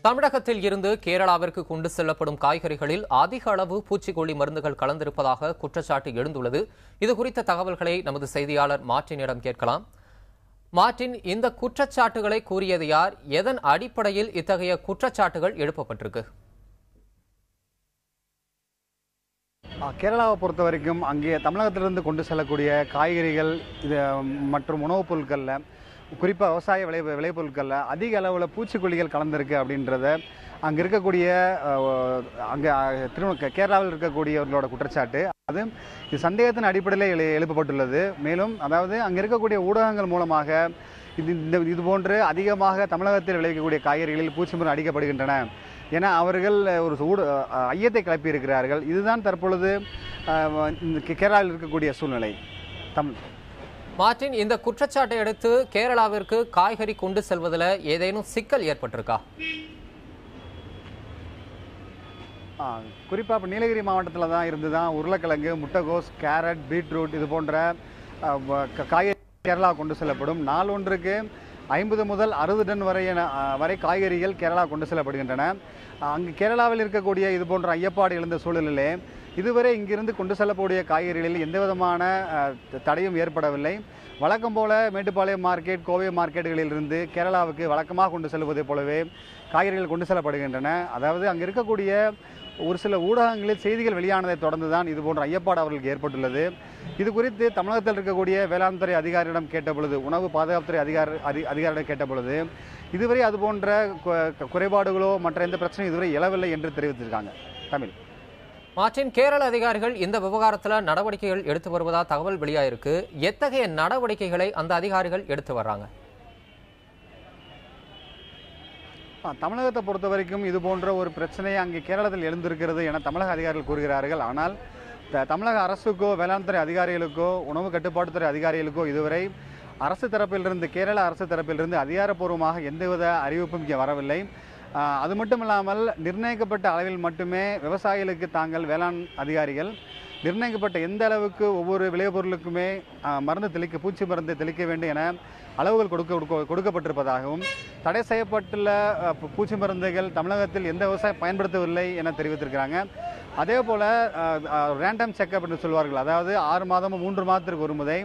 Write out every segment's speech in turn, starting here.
தமிழகத்தில் இருந்து கேரளாவிற்கு கொண்டு செல்லப்படும் காய்கறிகளில் அதிக அளவு பூச்சிக்கொல்லி மருந்துகள் கலந்திருப்பதாக குற்றச்சாட்டு எழுந்துள்ளது. இதுகுறித்த தகவல்களை நமது செய்தியாளர் மார்டினிடம் கேட்கலாம். மார்டின், இந்த குற்றச்சாட்டுகளை கூறியது யார்? எதன் அடிப்படையில் இத்தகைய குற்றச்சாட்டுகள் எழுப்பப்பட்டிருக்கு? கேரளாவை பொறுத்த வரைக்கும் அங்கே தமிழகத்திலிருந்து கொண்டு செல்லக்கூடிய காய்கறிகள் மற்றும் உணவுப் பொருட்களில், குறிப்பாக விவசாய விளைபொருட்களில் அதிக அளவில் பூச்சிக்கொல்லிகள் கலந்திருக்கு அப்படின்றத அங்கே இருக்கக்கூடிய கேரளாவில் இருக்கக்கூடியவர்களோட குற்றச்சாட்டு. அது இது சந்தேகத்தின் அடிப்படையில் எழுப்பப்பட்டுள்ளது. மேலும் அதாவது அங்கே இருக்கக்கூடிய ஊடகங்கள் மூலமாக இது போன்று அதிகமாக தமிழகத்தில் விளைவிக்கக்கூடிய காய்கறிகளில் பூச்சி மருந்து அடிக்கப்படுகின்றன என அவர்கள் ஒரு ஐயத்தை கிளப்பி இருக்கிறார்கள். இதுதான் தற்பொழுது கேரளாவில் இருக்கக்கூடிய சூழ்நிலை. மார்டின், இந்த குற்றச்சாட்டை அடுத்து கேரளாவிற்கு காய்கறி கொண்டு செல்வதில் ஏதேனும் சிக்கல் ஏற்பட்டிருக்கா? குறிப்பாக இப்போ நீலகிரி மாவட்டத்தில் தான் இருந்து தான் உருளைக்கிழங்கு, முட்டைகோஸ், கேரட், பீட்ரூட் இது போன்ற காய்கறி கேரளா கொண்டு செல்லப்படும். நாள் ஒன்றுக்கு 50 முதல் 60 டன் வரை காய்கறிகள் கேரளா கொண்டு செல்லப்படுகின்றன. அங்கு கேரளாவில் இருக்கக்கூடிய இது போன்ற ஐயப்பாடு எழுந்த சூழலிலே இதுவரை இங்கிருந்து கொண்டு செல்லக்கூடிய காய்கறிகளில் எந்த விதமான தடையும் ஏற்படவில்லை. வழக்கம் போல மேட்டுப்பாளையம் மார்க்கெட், கோவை மார்க்கெட்டுகளிலிருந்து கேரளாவுக்கு வழக்கமாக கொண்டு செல்வதை போலவே காய்கறிகள் கொண்டு செல்லப்படுகின்றன. அதாவது அங்கே இருக்கக்கூடிய ஒரு சில ஊடகங்களில் செய்திகள் வெளியானதை தொடர்ந்து தான் இது போன்ற ஐயப்பாடு அவர்களுக்கு ஏற்பட்டுள்ளது. இது குறித்து தமிழகத்தில் இருக்கக்கூடிய வேளாண் துறை அதிகாரியிடம் கேட்டபொழுது, உணவு பாதுகாப்புத்துறை அதிகாரியிடம் கேட்டபொழுது இதுவரை அதுபோன்ற குறைபாடுகளோ மற்ற எந்த பிரச்சனையும் இதுவரை எழவில்லை என்று தெரிவித்திருக்காங்க. தமிழ் மார்டின், கேரள அதிகாரிகள் இந்த விவகாரத்தில் நடவடிக்கைகள் எடுத்து வருவதா தகவல் வெளியாயிருக்கு. எத்தகைய நடவடிக்கைகளை அந்த அதிகாரிகள் எடுத்து வர்றாங்க? தமிழகத்தை பொறுத்த வரைக்கும் இது போன்ற ஒரு பிரச்சனை அங்கே கேரளத்தில் எழுந்திருக்கிறது என தமிழக அதிகாரிகள் கூறுகிறார்கள். ஆனால் தமிழக அரசுக்கோ, வேளாண் துறை அதிகாரிகளுக்கோ, உணவு கட்டுப்பாட்டுத்துறை அதிகாரிகளுக்கோ இதுவரை அரசு தரப்பிலிருந்து, கேரள அரசு தரப்பிலிருந்து அதிகாரப்பூர்வமாக எந்தவித அறிவிப்பும் இங்கே வரவில்லை. அது மட்டும் இல்லாமல் நிர்ணயிக்கப்பட்ட அளவில் மட்டுமே விவசாயிகளுக்கு தாங்கள் வேளாண் அதிகாரிகள் நிர்ணயிக்கப்பட்ட எந்த அளவுக்கு ஒவ்வொரு விளைபொருளுக்குமே பூச்சி மருந்து தெளிக்க வேண்டும் என அளவுகள் கொடுக்கப்பட்டிருப்பதாகவும், தடை செய்யப்பட்டுள்ள பூச்சி மருந்துகள் தமிழகத்தில் எந்த விவசாயம் பயன்படுத்தவில்லை என தெரிவித்திருக்கிறாங்க. அதே போல் ரேண்டம் செக்அப் என்று சொல்வார்கள். அதாவது 6 மாதமும் 3 மாதத்திற்கு ஒரு முறை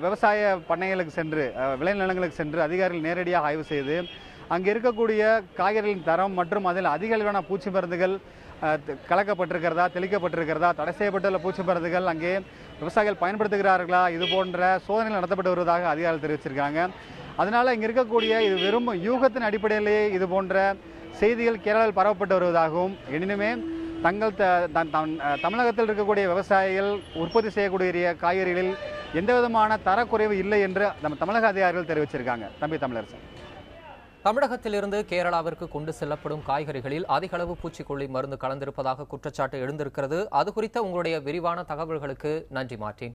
விவசாய பண்ணைகளுக்கு சென்று, விளைநிலங்களுக்கு சென்று அதிகாரிகள் நேரடியாக ஆய்வு செய்து அங்கே இருக்கக்கூடிய காய்கறிகளின் தரம் மற்றும் அதில் அதிக அளவிலான பூச்சி மருந்துகள் கலக்கப்பட்டிருக்கிறதா, தெளிக்கப்பட்டிருக்கிறதா, தடை செய்யப்பட்டுள்ள பூச்சி மருந்துகள் அங்கே விவசாயிகள் பயன்படுத்துகிறார்களா, இது போன்ற சோதனைகள் நடத்தப்பட்டு வருவதாக அதிகாரிகள் தெரிவிச்சிருக்காங்க. அதனால் இங்கே இருக்கக்கூடிய இது வெறும் யூகத்தின் அடிப்படையிலேயே இது போன்ற செய்திகள் கேரளாவில் பரவப்பட்டு வருவதாகவும், எனினுமே தமிழகத்தில் இருக்கக்கூடிய விவசாயிகள் உற்பத்தி செய்யக்கூடிய காய்கறிகளில் எந்த விதமான தரக்குறைவு இல்லை என்று நம்ம தமிழக அதிகாரிகள் தெரிவிச்சிருக்காங்க. தமிழரசன், தமிழகத்திலிருந்து கேரளாவிற்கு கொண்டு செல்லப்படும் காய்கறிகளில் அதிக அளவு பூச்சிக்கொல்லி மருந்து கலந்திருப்பதாக குற்றச்சாட்டு எழுந்திருக்கிறது. அது குறித்த உங்களுடைய விரிவான தகவல்களுக்கு நன்றி மார்டின்.